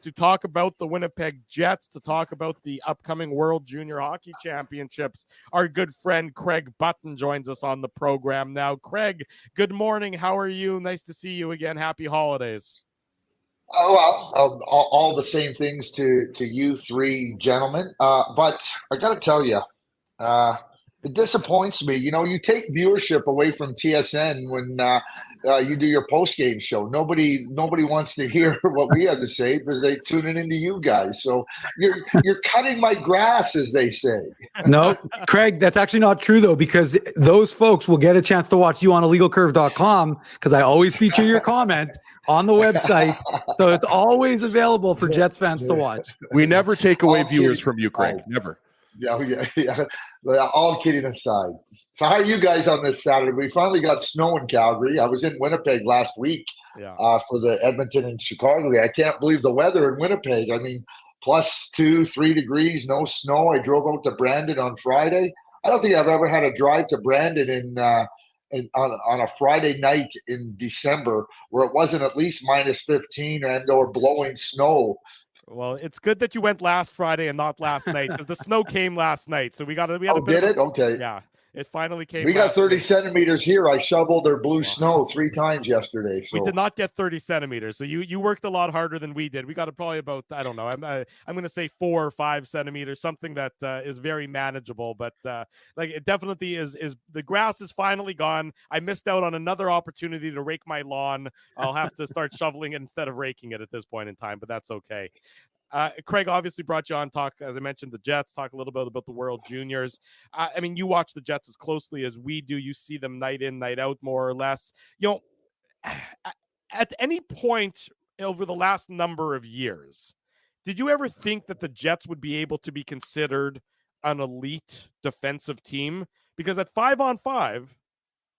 to talk about the Winnipeg Jets, to talk about the upcoming World Junior Hockey Championships. Our good friend Craig Button joins us on the program now. Craig, good morning. How are you? Nice to see you again. Happy holidays. Oh, well, all the same things to you three gentlemen. But I got to tell you, it disappoints me. You know, you take viewership away from TSN when you do your post-game show. Nobody wants to hear what we have to say because they tune it into you guys. So you're cutting my grass, as they say. No, Craig, that's actually not true, though, because those folks will get a chance to watch you on illegalcurve.com because I always feature your comment on the website. So it's always available for Jets fans to watch. We never take away viewers from you, Craig. Never. Yeah. All kidding aside. So how are you guys on this Saturday? We finally got snow in Calgary. I was in Winnipeg last week for the Edmonton and Chicago. I can't believe the weather in Winnipeg. I mean, +2, 3 degrees, no snow. I drove out to Brandon on Friday. I don't think I've ever had a drive to Brandon on a Friday night in December where it wasn't at least -15 or blowing snow. Well, it's good that you went last Friday and not last night because the snow came last night. So we had it? Okay. Yeah, it finally came. We got 30 centimeters here. I shoveled their blue snow 3 times yesterday. So. We did not get 30 centimeters. So you worked a lot harder than we did. We got probably about, I don't know, I'm going to say 4 or 5 centimeters, something that is very manageable. But like it definitely is the grass is finally gone. I missed out on another opportunity to rake my lawn. I'll have to start shoveling it instead of raking it at this point in time, but that's okay. Craig obviously brought you on talk, as I mentioned, the Jets, talk a little bit about the World Juniors. I mean, you watch the Jets as closely as we do. You see them night in, night out, more or less. You know, at any point over the last number of years, did you ever think that the Jets would be able to be considered an elite defensive team? Because at 5-on-5,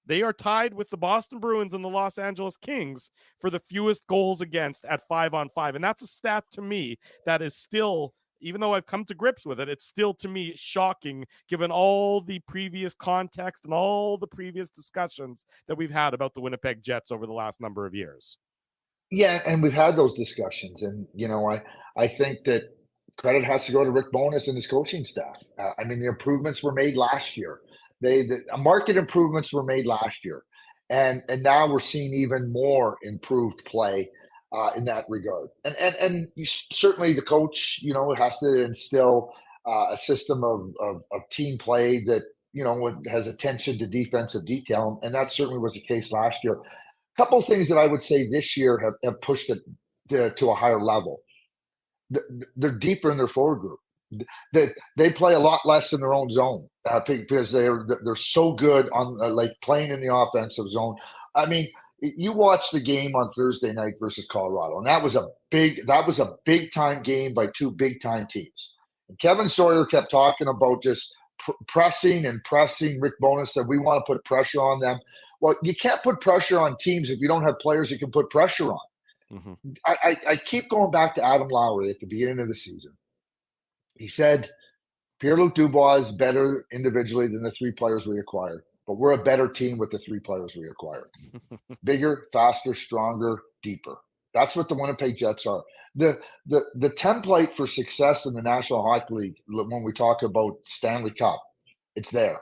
they are tied with the Boston Bruins and the Los Angeles Kings for the fewest goals against at 5-on-5. And that's a stat to me that is still, even though I've come to grips with it, it's still to me shocking given all the previous context and all the previous discussions that we've had about the Winnipeg Jets over the last number of years. Yeah, and we've had those discussions. And, you know, I think that credit has to go to Rick Bowness and his coaching staff. I mean, the improvements were made last year. The market improvements were made last year, and now we're seeing even more improved play in that regard. And certainly the coach, you know, has to instill a system of team play that, you know, has attention to defensive detail, and that certainly was the case last year. A couple of things that I would say this year have pushed it to a higher level. They're deeper in their forward group. They play a lot less in their own zone because they're so good on like playing in the offensive zone. I mean, you watched the game on Thursday night versus Colorado, and that was a big time game by 2 big time teams. And Kevin Sawyer kept talking about just pressing. Rick Bowness said we want to put pressure on them. Well, you can't put pressure on teams if you don't have players you can put pressure on. Mm-hmm. I keep going back to Adam Lowry at the beginning of the season. He said, Pierre-Luc Dubois is better individually than the 3 players we acquired, but we're a better team with the 3 players we acquired. Bigger, faster, stronger, deeper. That's what the Winnipeg Jets are. The template for success in the National Hockey League, when we talk about Stanley Cup, it's there.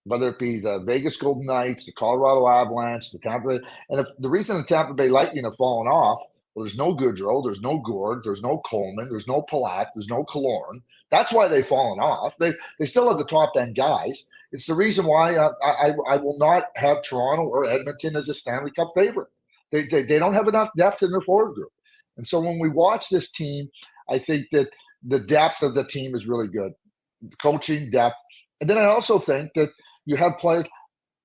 Whether it be the Vegas Golden Knights, the Colorado Avalanche, the Tampa Bay. And if the reason the Tampa Bay Lightning have fallen off, well, there's no Goodrow, there's no Gord, there's no Coleman, there's no Palat, there's no Killorn. That's why they've fallen off. They still have the top end guys. It's the reason why I will not have Toronto or Edmonton as a Stanley Cup favorite. They don't have enough depth in their forward group. And so when we watch this team, I think that the depth of the team is really good. Coaching, depth. And then I also think that you have players,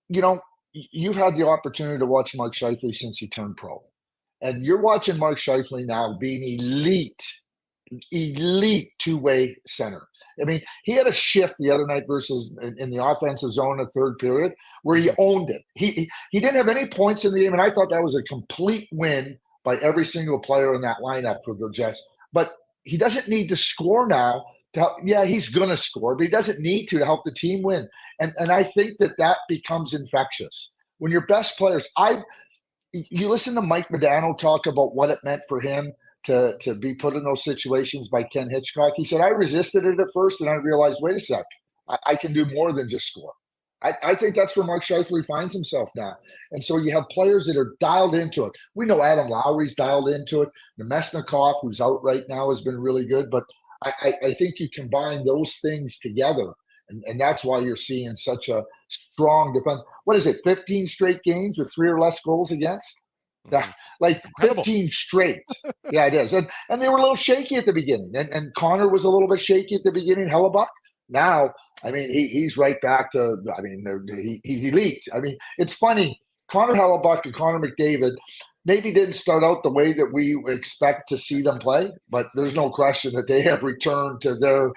you know, you've had the opportunity to watch Mark Scheifele since he turned pro. And you're watching Mark Scheifele now being elite two-way center. I mean, he had a shift the other night versus in the offensive zone in the third period where he owned it. He didn't have any points in the game, and I thought that was a complete win by every single player in that lineup for the Jets. But he doesn't need to score now. He's going to score, but he doesn't need to help the team win. And I think that becomes infectious. When your best players – you listen to Mike Modano talk about what it meant for him to be put in those situations by Ken Hitchcock. He said, I resisted it at first, and I realized, wait a sec, I can do more than just score. I think that's where Mark Scheifele finds himself now. And so you have players that are dialed into it. We know Adam Lowry's dialed into it. Nemesnikov, who's out right now, has been really good. But I think you combine those things together, and that's why you're seeing such a strong defense. What is it, 15 straight games with 3 or less goals against? Like Incredible. 15 straight. Yeah, it is. And they were a little shaky at the beginning. And Connor was a little bit shaky at the beginning, Hellebuck. Now, I mean, he's right back to, I mean, he's elite. I mean, it's funny. Connor Hellebuck and Connor McDavid maybe didn't start out the way that we expect to see them play, but there's no question that they have returned to their,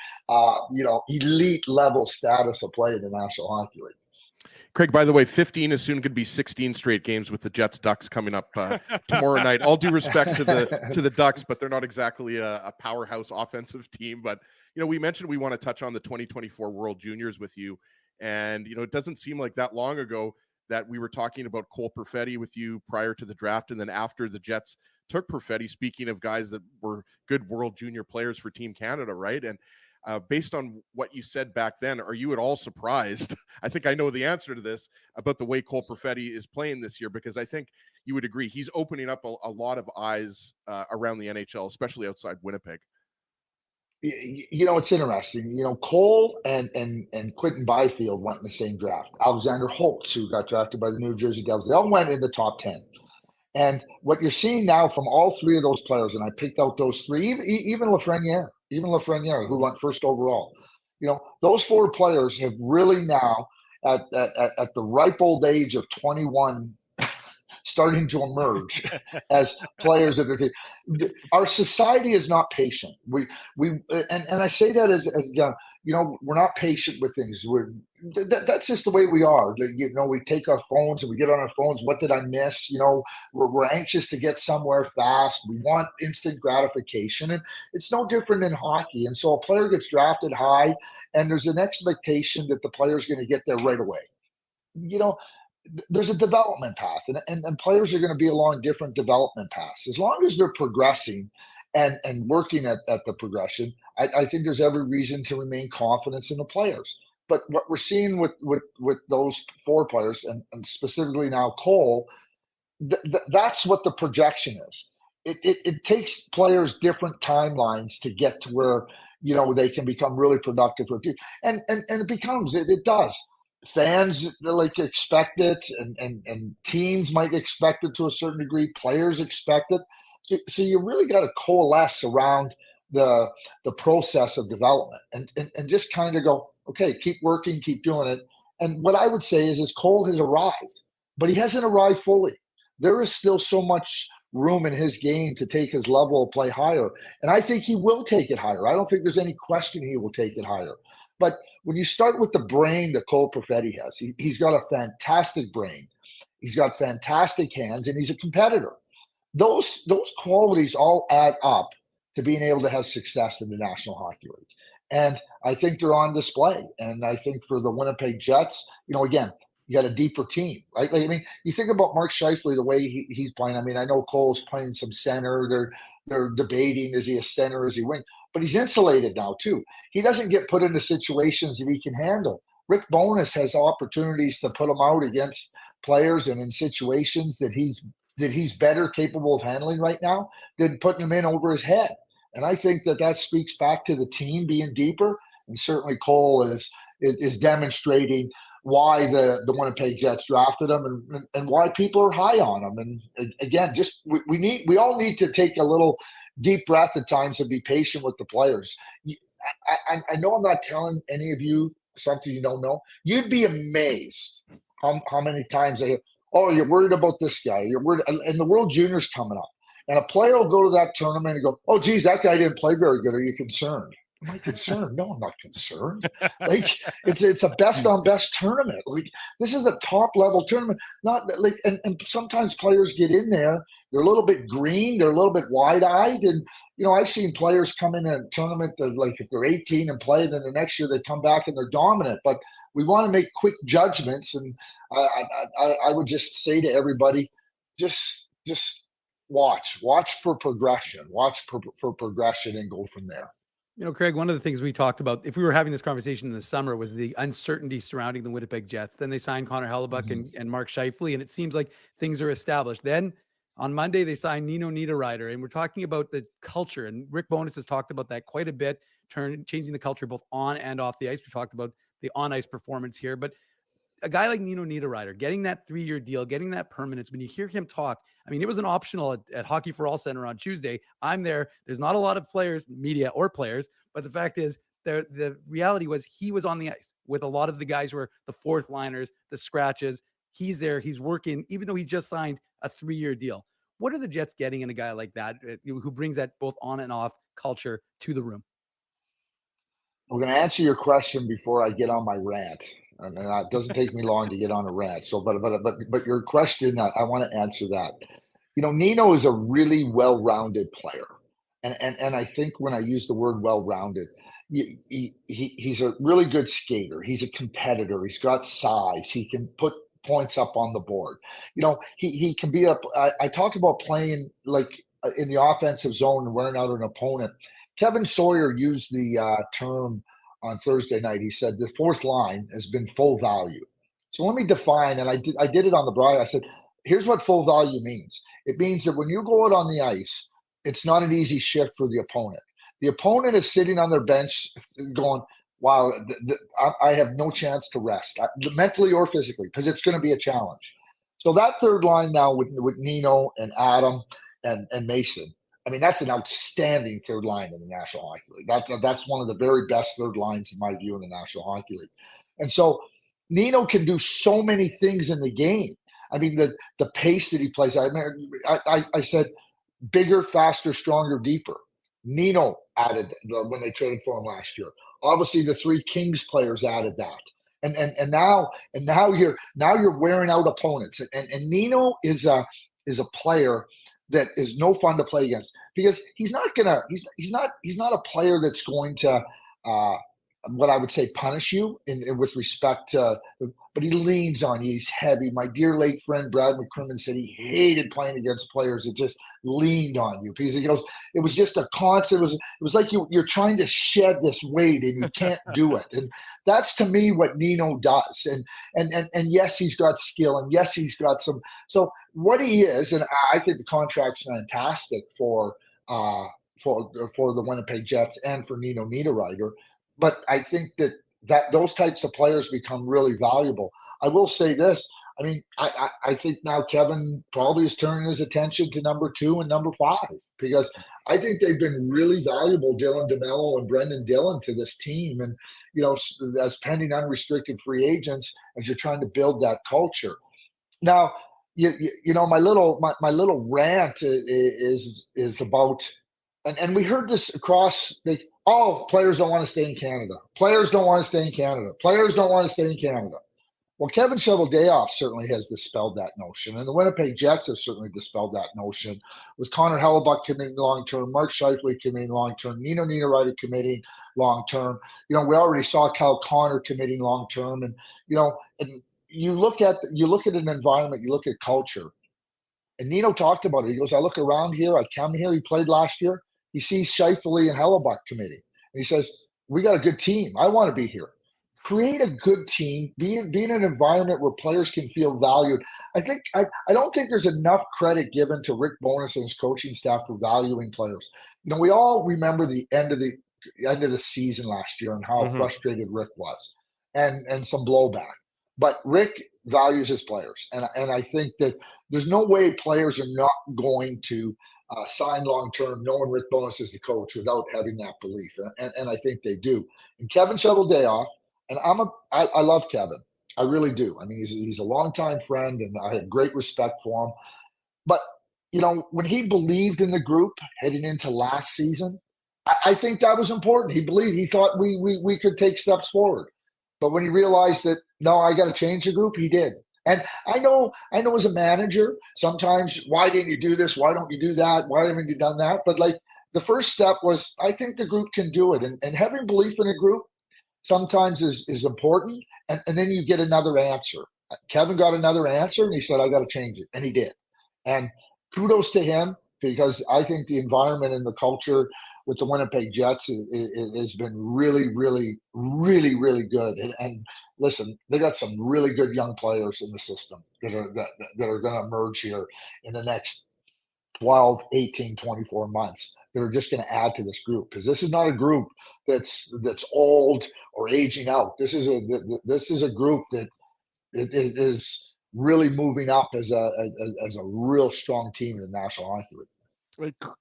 elite level status of play in the National Hockey League. Craig, by the way, 15 is soon going to be 16 straight games with the Jets Ducks coming up tomorrow night. All due respect to the Ducks, but they're not exactly a powerhouse offensive team. But, we mentioned we want to touch on the 2024 World Juniors with you. And, it doesn't seem like that long ago that we were talking about Cole Perfetti with you prior to the draft. And then after the Jets took Perfetti, speaking of guys that were good World Junior players for Team Canada, right? And based on what you said back then, are you at all surprised? I think I know the answer to this about the way Cole Perfetti is playing this year, because I think you would agree he's opening up a lot of eyes around the NHL, especially outside Winnipeg. It's interesting. Cole and Quentin Byfield went in the same draft. Alexander Holtz, who got drafted by the New Jersey Devils, they all went in the top 10. And what you're seeing now from all 3 of those players, and I picked out those 3, even Lafreniere, who went first overall. Those 4 players have really now, at the ripe old age of 21, starting to emerge as players of their team. Our society is not patient. And I say that as we're not patient with things. That's just the way we are. We take our phones and we get on our phones. What did I miss? We're anxious to get somewhere fast. We want instant gratification, and it's no different in hockey. And so a player gets drafted high, and there's an expectation that the player's going to get there right away. There's a development path, and players are going to be along different development paths. As long as they're progressing and working at the progression, I think there's every reason to remain confident in the players. But what we're seeing with those 4 players, and specifically now Cole, that's what the projection is. It takes players different timelines to get to where they can become really productive for a team, and it does. Fans expect it, and teams might expect it to a certain degree. Players expect it. So you really got to coalesce around the process of development, and just kind of go, okay, keep working, keep doing it. And what I would say is Cole has arrived, but he hasn't arrived fully. There is still so much room in his game to take his level of play higher, and I think he will take it higher. I don't think there's any question he will take it higher. But when you start with the brain that Cole Perfetti has, he's got a fantastic brain. He's got fantastic hands, and he's a competitor. Those qualities all add up to being able to have success in the National Hockey League. And I think they're on display. And I think for the Winnipeg Jets, again, you got a deeper team, right? You think about Mark Scheifele, the way he's playing. I know Cole's playing some center. They're debating, is he a center, is he wing? But he's insulated now too. He doesn't get put into situations that he can handle. Rick Bowness has opportunities to put him out against players and in situations that he's better capable of handling right now than putting him in over his head. And I think that speaks back to the team being deeper. And certainly Cole is demonstrating why the Winnipeg Jets drafted him, and why people are high on him. And again, just we all need to take a little deep breath at times and be patient with the players. I know I'm not telling any of you something you don't know. You'd be amazed how many times I hear, oh, you're worried about this guy. You're worried, and the World Junior's coming up. And a player will go to that tournament and go, oh, geez, that guy didn't play very good. Are you concerned? Am I concerned? No, I'm not concerned. It's a best on best tournament. This is a top level tournament. And sometimes players get in there, they're a little bit green, they're a little bit wide eyed, and I've seen players come in a tournament that, if they're 18 and play, then the next year they come back and they're dominant. But we want to make quick judgments, and I would just say to everybody, just watch for progression, for progression, and go from there. Craig, one of the things we talked about, if we were having this conversation in the summer, was the uncertainty surrounding the Winnipeg Jets. Then they signed Connor Hellebuck and Mark Scheifele, and it seems like things are established. Then on Monday, they signed Nino Niederreiter, and we're talking about the culture. And Rick Bowness has talked about that quite a bit, changing the culture both on and off the ice. We talked about the on-ice performance here, but a guy like Nino Niederreiter, getting that 3-year deal, getting that permanence, when you hear him talk, I mean, it was an optional at Hockey for All Center on Tuesday. I'm there. There's not a lot of players, media or players, but the fact is the reality was he was on the ice with a lot of the guys who were the fourth liners, the scratches. He's there. He's working, even though he just signed a 3-year deal. What are the Jets getting in a guy like that who brings that both on and off culture to the room? I'm going to answer your question before I get on my rant. And it doesn't take me long to get on a rant. So, but your question, I want to answer that. Nino is a really well-rounded player, and I think when I use the word well-rounded, he's a really good skater. He's a competitor. He's got size. He can put points up on the board. He can be up. I talk about playing like in the offensive zone and wearing out an opponent. Kevin Sawyer used the term on Thursday night. He said the fourth line has been full value. So let me define, and I did it on the broad. I said, here's what full value means. It means that when you go out on the ice, it's not an easy shift for the opponent. The opponent is sitting on their bench going, wow, I have no chance to rest, mentally or physically, because it's going to be a challenge. So that third line now with Nino and Adam and Mason, I mean, that's an outstanding third line in the National Hockey League. That's one of the very best third lines, in my view, in the National Hockey League. And so Nino can do so many things in the game. I mean, the pace that he plays. I said bigger, faster, stronger, deeper. Nino added when they traded for him last year. Obviously, the three Kings players added that. And now you're wearing out opponents. And Nino is a player that is no fun to play against, because he's not a player that's going to what I would say punish you with respect to, but he leans on you. He's heavy. My dear late friend Brad McCrimmon said he hated playing against players that just leaned on you, because he goes, it was just a constant. It was like you're trying to shed this weight and you can't do it. And that's to me what Nino does. And yes, he's got skill, and yes, he's got some. So what he is, and I think the contract's fantastic for the Winnipeg Jets and for Nino Niederreiter. But I think that those types of players become really valuable. I will say this. I mean, I think now Kevin probably is turning his attention to number 2 and number 5, because I think they've been really valuable, Dylan DeMello and Brendan Dillon, to this team. And, as pending unrestricted free agents, as you're trying to build that culture. Now, my little rant is about, and we heard this across the, players don't want to stay in Canada. Players don't want to stay in Canada. Players don't want to stay in Canada. Well, Kevin Cheveldayoff certainly has dispelled that notion, and the Winnipeg Jets have certainly dispelled that notion, with Connor Hellebuck committing long-term, Mark Scheifele committing long-term, Nino Niederreiter committing long-term. We already saw Kyle Connor committing long-term, and you look at an environment, you look at culture, and Nino talked about it. He goes, I look around here, I come here, he played last year. He sees Scheifele and Hellebuck committing, and he says, we got a good team. I want to be here. Create a good team, be in an environment where players can feel valued. I don't think there's enough credit given to Rick Bowness and his coaching staff for valuing players. We all remember the end of the season last year and how frustrated Rick was, and some blowback. But Rick values his players, and I think that there's no way players are not going to sign long-term, knowing Rick Bowness is the coach, without having that belief. And I think they do. And Kevin Cheveldayoff, and I love Kevin. I really do. I mean, he's a longtime friend, and I have great respect for him. But, when he believed in the group heading into last season, I think that was important. He thought we could take steps forward. But when he realized that, no, I got to change the group, he did. And I know as a manager, sometimes, why didn't you do this? Why don't you do that? Why haven't you done that? But the first step was, I think the group can do it. And having belief in a group sometimes is important. And then you get another answer. Kevin got another answer, and he said, I got to change it. And he did. And kudos to him, because I think the environment and the culture with the Winnipeg Jets has been really, really, really, really good. And listen, they got some really good young players in the system that are going to emerge here in the next 12, 18, 24 months that are just going to add to this group, because this is not a group that's old or aging out. This is a group that is really moving up as a real strong team in the National Hockey League.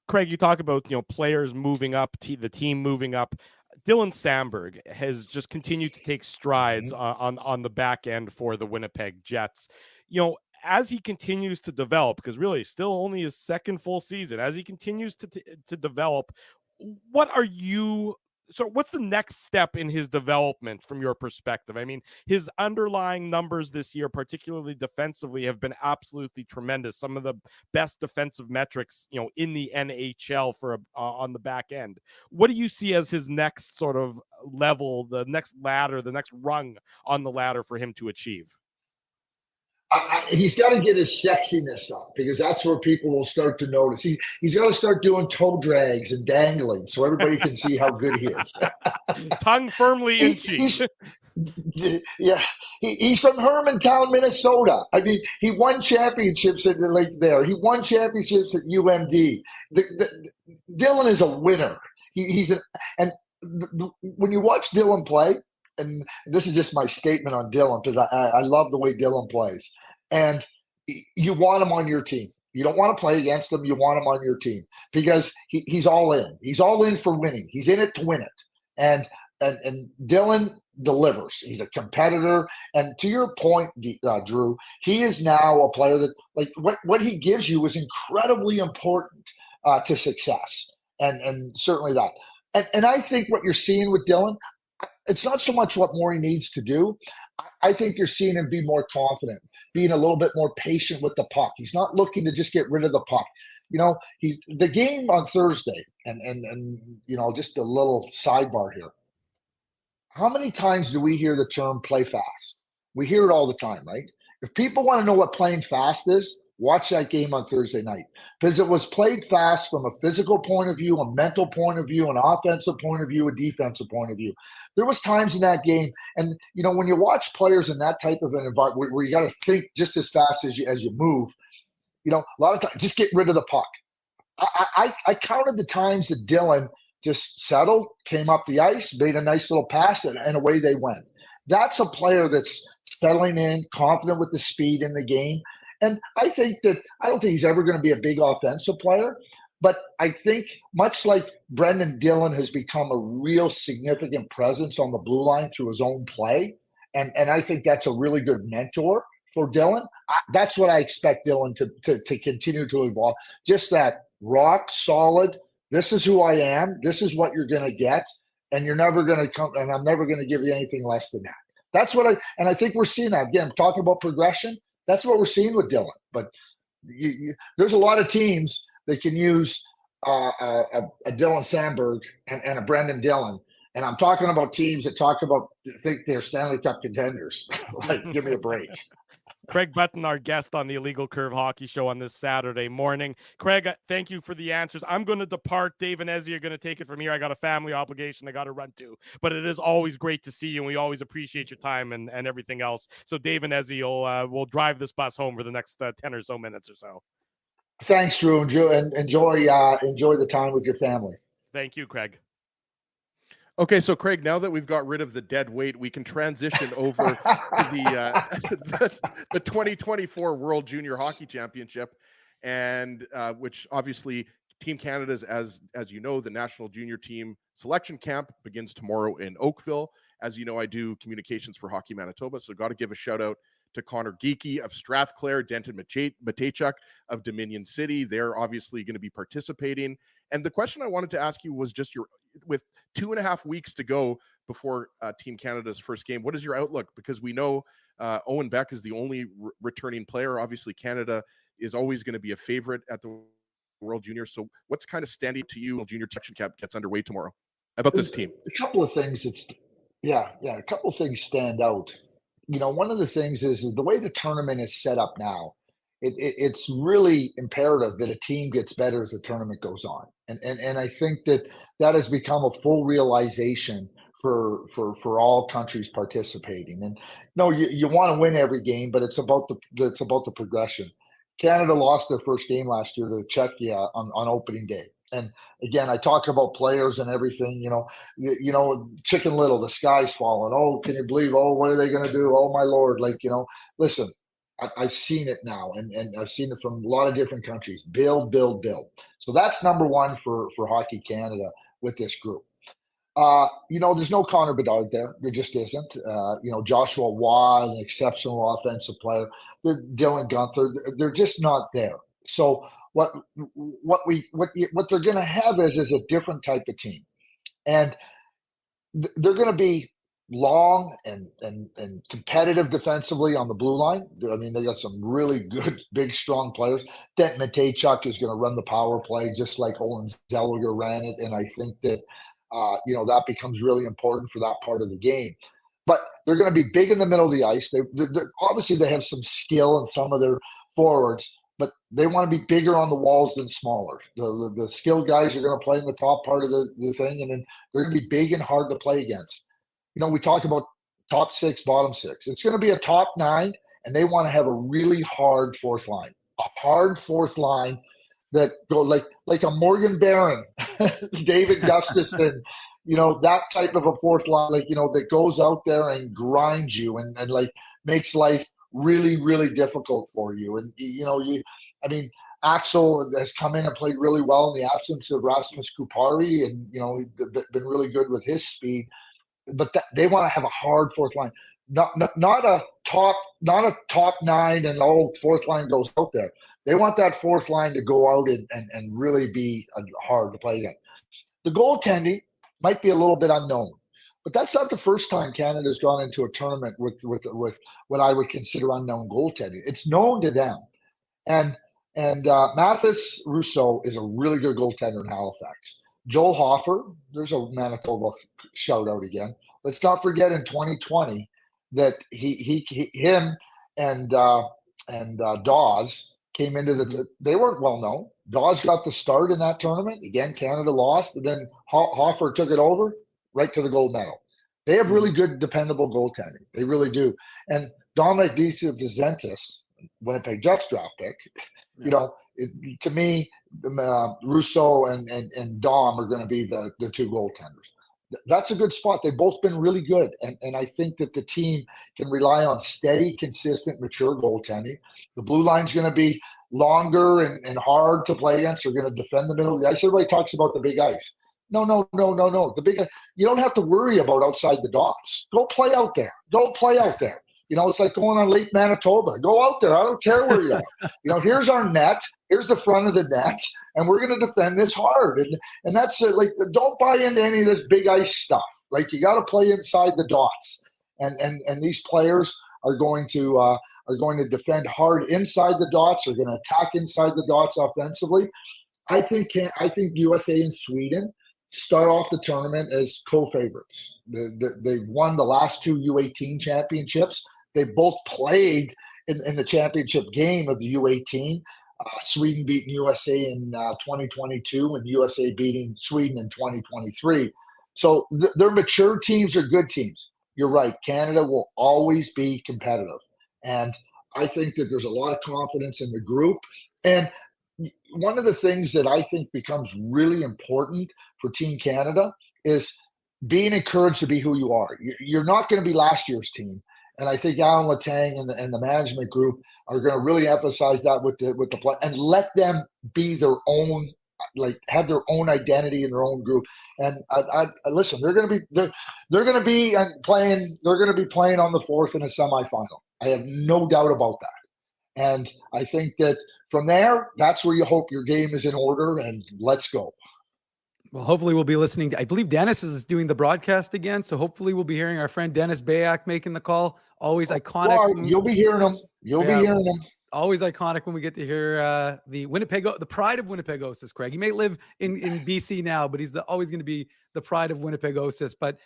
Craig, you talk about, players moving up, the team moving up. Dylan Samberg has just continued to take strides on the back end for the Winnipeg Jets. As he continues to develop, because really still only his second full season, as he continues to develop, what's the next step in his development from your perspective? I mean, his underlying numbers this year, particularly defensively, have been absolutely tremendous. Some of the best defensive metrics, in the NHL for on the back end. What do you see as his next sort of level, the next ladder, the next rung on the ladder for him to achieve? He's got to get his sexiness up, because that's where people will start to notice. He's got to start doing toe drags and dangling so everybody can see how good he is. Tongue firmly in cheek. He's from Hermantown, Minnesota. I mean, he won championships at the lake there. He won championships at UMD. Dylan is a winner. When you watch Dylan play, and this is just my statement on Dylan, because I love the way Dylan plays. And you want him on your team. You don't want to play against him. You want him on your team, because he's all in. He's all in for winning. He's in it to win it. And Dylan delivers. He's a competitor. And to your point, Drew, he is now a player that, like, what he gives you is incredibly important to success. And certainly that. And I think what you're seeing with Dylan, it's not so much what more he needs to do. I think you're seeing him be more confident, being a little bit more patient with the puck. He's not looking to just get rid of the puck. He's the game on Thursday, and just a little sidebar here. How many times do we hear the term play fast? We hear it all the time, right? If people want to know what playing fast is, watch that game on Thursday night, because it was played fast from a physical point of view, a mental point of view, an offensive point of view, a defensive point of view. There was times in that game, and when you watch players in that type of an environment where you got to think just as fast as you move, a lot of times just get rid of the puck. I counted the times that Dylan just settled, came up the ice, made a nice little pass, and away they went. That's a player that's settling in, confident with the speed in the game. And I don't think he's ever going to be a big offensive player, but I think much like Brendan Dillon has become a real significant presence on the blue line through his own play, and I think that's a really good mentor for Dylan. That's what I expect Dylan to continue to evolve. Just that rock solid, this is who I am, this is what you're going to get, and you're never going to come, and I'm never going to give you anything less than that. That's what I think we're seeing that. Again, talking about progression, that's what we're seeing with Dylan. But there's a lot of teams that can use a Dylan Samberg and a Brendan Dillon. And I'm talking about teams that think they're Stanley Cup contenders. Like, give me a break. Craig Button, our guest on the Illegal Curve Hockey Show on this Saturday morning. Craig, thank you for the answers. I'm going to depart. Dave and Ezzy are going to take it from here. I got a family obligation I got to run to. But it is always great to see you, and we always appreciate your time and everything else. So Dave and Ezzy will drive this bus home for the next 10 or so minutes or so. Thanks, Drew. And enjoy the time with your family. Thank you, Craig. Okay, so Craig, now that we've got rid of the dead weight, we can transition over to the 2024 World Junior Hockey Championship, and which obviously Team Canada's, as you know, the national junior team selection camp begins tomorrow in Oakville. As you know, I do communications for Hockey Manitoba, so got to give a shout out to Connor Geeky of Strathclair, Denton Matejchuk of Dominion City. They're obviously going to be participating. And the question I wanted to ask you was just with 2.5 weeks to go before Team Canada's first game, what is your outlook? Because we know Owen Beck is the only returning player. Obviously, Canada is always going to be a favorite at the World Junior. So what's kind of standing to you, Junior Selection Camp gets underway tomorrow, about this team? A couple of things. A couple of things stand out. One of the things is the way the tournament is set up now it's really imperative that a team gets better as the tournament goes on. And I think that has become a full realization for all countries participating. And no, you want to win every game, but it's about the progression. Canada lost their first game last year to Czechia on opening day. And again, I talk about players and everything, Chicken Little, the sky's falling. Oh, can you believe? Oh, what are they going to do? Oh, my Lord. Listen, I've seen it now, and I've seen it from a lot of different countries. Build, build, build. So that's number one for Hockey Canada with this group. There's no Connor Bedard there. There just isn't. Joshua Waugh, an exceptional offensive player. Dylan Gunther, they're just not there. So what they're going to have is a different type of team, and they're going to be long and competitive defensively on the blue line. I mean, they got some really good, big, strong players. Dent Matejchuk is going to run the power play just like Olin Zellweger ran it, and I think that that becomes really important for that part of the game. But they're going to be big in the middle of the ice. Obviously they have some skill in some of their forwards, but they want to be bigger on the walls than smaller. The skilled guys are going to play in the top part of the thing, and then they're going to be big and hard to play against. We talk about top six, bottom six. It's going to be a top nine, and they want to have a really hard fourth line. A hard fourth line that go like a Morgan Barron, David Gustafson, that type of a fourth line, that goes out there and grinds you and makes life really, really difficult for you. And, Axel has come in and played really well in the absence of Rasmus Kupari, and, he's been really good with his speed. But they want to have a hard fourth line, not a top nine and fourth line goes out there. They want that fourth line to go out and really be hard to play against. The goaltending might be a little bit unknown, but that's not the first time Canada's gone into a tournament with what I would consider unknown goaltending. It's known to them, and Mathis Rousseau is a really good goaltender in Halifax. Joel Hoffer, there's a Manitoba shout out again. Let's not forget in 2020 that him and Dawes came into they weren't well known. Dawes got the start in that tournament. Again, Canada lost, and then Hoffer took it over right to the gold medal. They have really good, dependable goaltending. They really do. And Dominic DeCivicentis, Winnipeg Jets draft pick, to me, Rousseau and Dom are going to be the two goaltenders. That's a good spot. They've both been really good. And I think that the team can rely on steady, consistent, mature goaltending. The blue line's going to be longer and hard to play against. They're going to defend the middle of the ice. Everybody talks about the big ice. No. The big ice, you don't have to worry about outside the dots. Go play out there. It's like going on Lake Manitoba. Go out there. I don't care where you are. Here's our net. Here's the front of the net, and we're going to defend this hard. And that's don't buy into any of this big ice stuff. You got to play inside the dots. And these players are going to defend hard inside the dots. They're going to attack inside the dots offensively. I think USA and Sweden start off the tournament as co-favorites. They've won the last two U18 championships. They both played in the championship game of the U18. Sweden beating USA in 2022 and USA beating Sweden in 2023. So their mature teams are good teams. You're right. Canada will always be competitive. And I think that there's a lot of confidence in the group. And one of the things that I think becomes really important for Team Canada is being encouraged to be who you are. You're not going to be last year's team. And I think Alan Letang and the management group are going to really emphasize that with the play and let them be their own, have their own identity in their own group. And I listen, they're going to be playing on the fourth in a semifinal. I have no doubt about that. And I think that from there, that's where you hope your game is in order, and let's go. Well, hopefully we'll be listening to, I believe Dennis is doing the broadcast again. So hopefully we'll be hearing our friend Dennis Bayak making the call. Always iconic. You'll be hearing him. You'll be hearing him. Always iconic when we get to hear the pride of Winnipegosis, Craig. He may live in BC now, but he's always going to be the pride of Winnipegosis. But,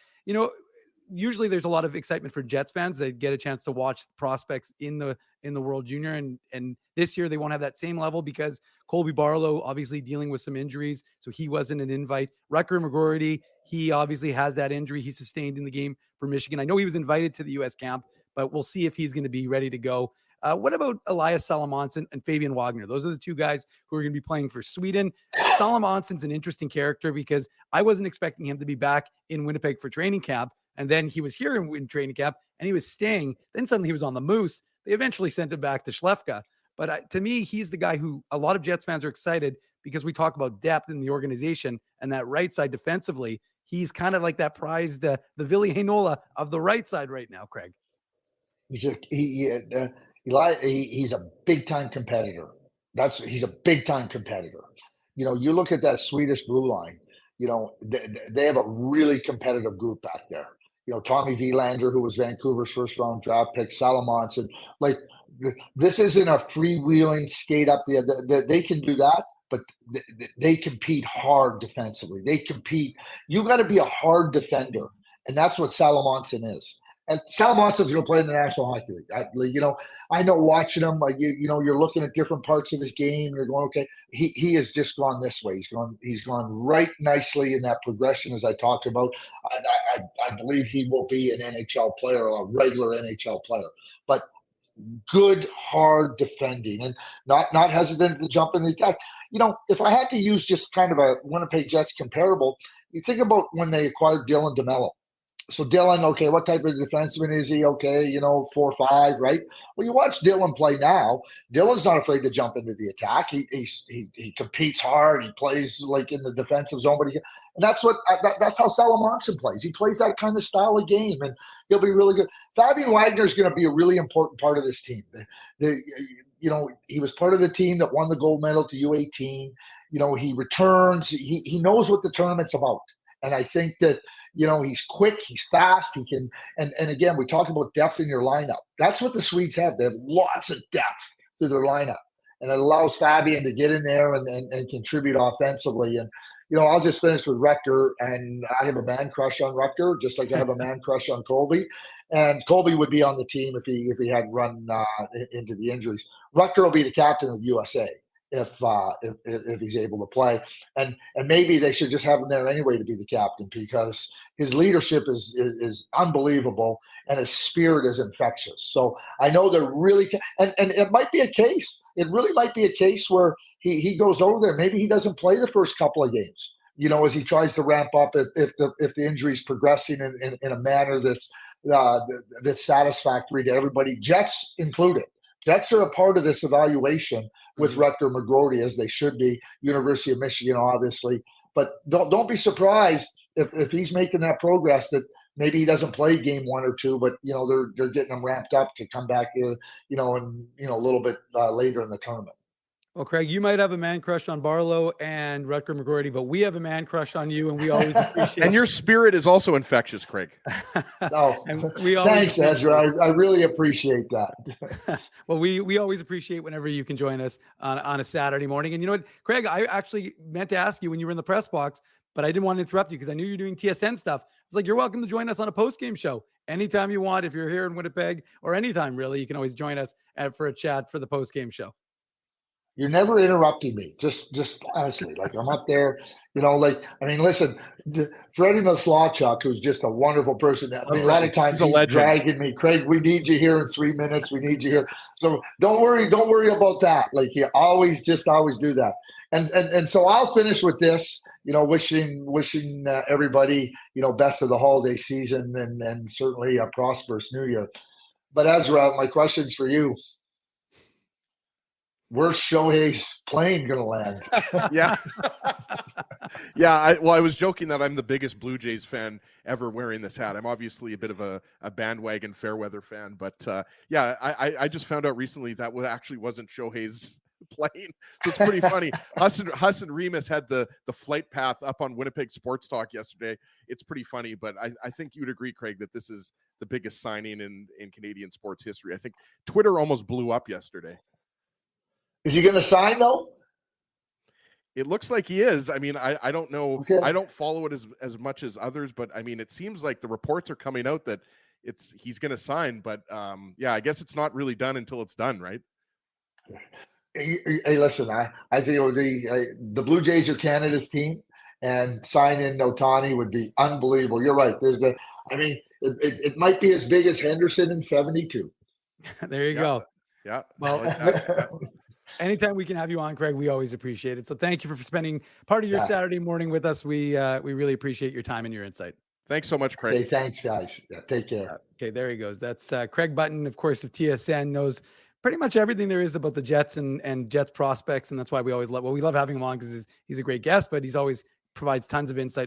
usually there's a lot of excitement for Jets fans. They get a chance to watch prospects in the World Junior, and this year they won't have that same level because Colby Barlow obviously dealing with some injuries, so he wasn't an invite. Rutger McGroarty, he obviously has that injury he sustained in the game for Michigan. I know he was invited to the U.S. camp, but we'll see if he's going to be ready to go. What about Elias Salamonson and Fabian Wagner? Those are the two guys who are going to be playing for Sweden. Salamonson's an interesting character because I wasn't expecting him to be back in Winnipeg for training camp. And then he was here in training camp and he was staying. Then suddenly he was on the Moose. They eventually sent him back to Schlefka. But to me, he's the guy who a lot of Jets fans are excited because we talk about depth in the organization and that right side defensively. He's kind of like that prized, the Ville Heinola of the right side right now, Craig. He's a big time competitor. He's a big time competitor. You look at that Swedish blue line. They have a really competitive group back there. Tommy Wilander, who was Vancouver's first round draft pick, Salamonson. Like this isn't a freewheeling skate up the. They can do that, but they compete hard defensively. They compete. You got to be a hard defender, and that's what Salamonson is. And Salamonson's going to play in the National Hockey League. I know watching him, you're looking at different parts of his game. You're going, okay, he has just gone this way. He's gone right nicely in that progression, as I talked about. I believe he will be an NHL player, a regular NHL player. But good, hard defending and not hesitant to jump in the attack. If I had to use just kind of a Winnipeg Jets comparable, you think about when they acquired Dylan DeMello. So Dylan, okay, what type of defenseman is he? Okay, 4-5, right? Well, you watch Dylan play now. Dylan's not afraid to jump into the attack. He competes hard. He plays like in the defensive zone, and that's how Salamonson plays. He plays that kind of style of game, and he'll be really good. Fabian Wagner is going to be a really important part of this team. He was part of the team that won the gold medal to U18. He returns. He knows what the tournament's about. And I think that, he's quick, he's fast, he can, and again, we talk about depth in your lineup. That's what the Swedes have. They have lots of depth to their lineup. And it allows Fabian to get in there and contribute offensively. And, I'll just finish with Rutger, and I have a man crush on Rutger, just like I have a man crush on Colby. And Colby would be on the team if he hadn't run into the injuries. Rutger will be the captain of USA. If he's able to play, and maybe they should just have him there anyway to be the captain because his leadership is unbelievable and his spirit is infectious. So I know they're really and it might be a case. It really might be a case where he goes over there. Maybe he doesn't play the first couple of games. As he tries to ramp up if the injury is progressing in a manner that's satisfactory to everybody, Jets included. Jets are a part of this evaluation with Rutger McGroarty, as they should be. University of Michigan, obviously. But don't be surprised if he's making that progress that maybe he doesn't play game 1 or 2, but they're getting him ramped up to come back a little bit later in the tournament. Well, Craig, you might have a man crush on Barlow and Rutger McGroarty, but we have a man crush on you, and we always appreciate. And your spirit is also infectious, Craig. Oh, thanks, Ezra. I really appreciate that. Well, we always appreciate whenever you can join us on a Saturday morning. And you know what, Craig, I actually meant to ask you when you were in the press box, but I didn't want to interrupt you because I knew you're doing TSN stuff. I was like, you're welcome to join us on a post-game show anytime you want. If you're here in Winnipeg or anytime, really, you can always join us for a chat for the post-game show. You're never interrupting me. Just honestly, like I'm up there, listen, Freddie Maslawchuk, who's just a wonderful person. A lot of times he's dragging me. Craig, we need you here in 3 minutes. We need you here. So don't worry about that. Like you always do that. And so I'll finish with this, wishing everybody, best of the holiday season and certainly a prosperous new year. But Ezra, my question's for you. Where's Shohei's plane going to land? Yeah. I was joking that I'm the biggest Blue Jays fan ever wearing this hat. I'm obviously a bit of a bandwagon Fairweather fan, but I just found out recently that actually wasn't Shohei's plane. So it's pretty funny. Hassan Remus had the flight path up on Winnipeg Sports Talk yesterday. It's pretty funny, but I think you'd agree, Craig, that this is the biggest signing in Canadian sports history. I think Twitter almost blew up yesterday. Is he going to sign, though? It looks like he is. I mean, I don't know. Okay. I don't follow it as much as others, but I mean, it seems like the reports are coming out that he's going to sign. But yeah, I guess it's not really done until it's done, right? Hey, listen, I think it would be the Blue Jays are Canada's team, and signing Ohtani would be unbelievable. You're right. It might be as big as Henderson in '72. There you go. Yeah. Well, I like that. anytime we can have you on, Craig, we always appreciate it. So thank you for spending part of your Saturday morning with us. We really appreciate your time and your insight. Thanks so much, Craig. Okay, thanks, guys. Yeah, take care. Okay, there he goes. That's Craig Button, of course, of TSN, knows pretty much everything there is about the Jets and Jets prospects, and that's why we love having him on, because he's a great guest, but he's always provides tons of insight.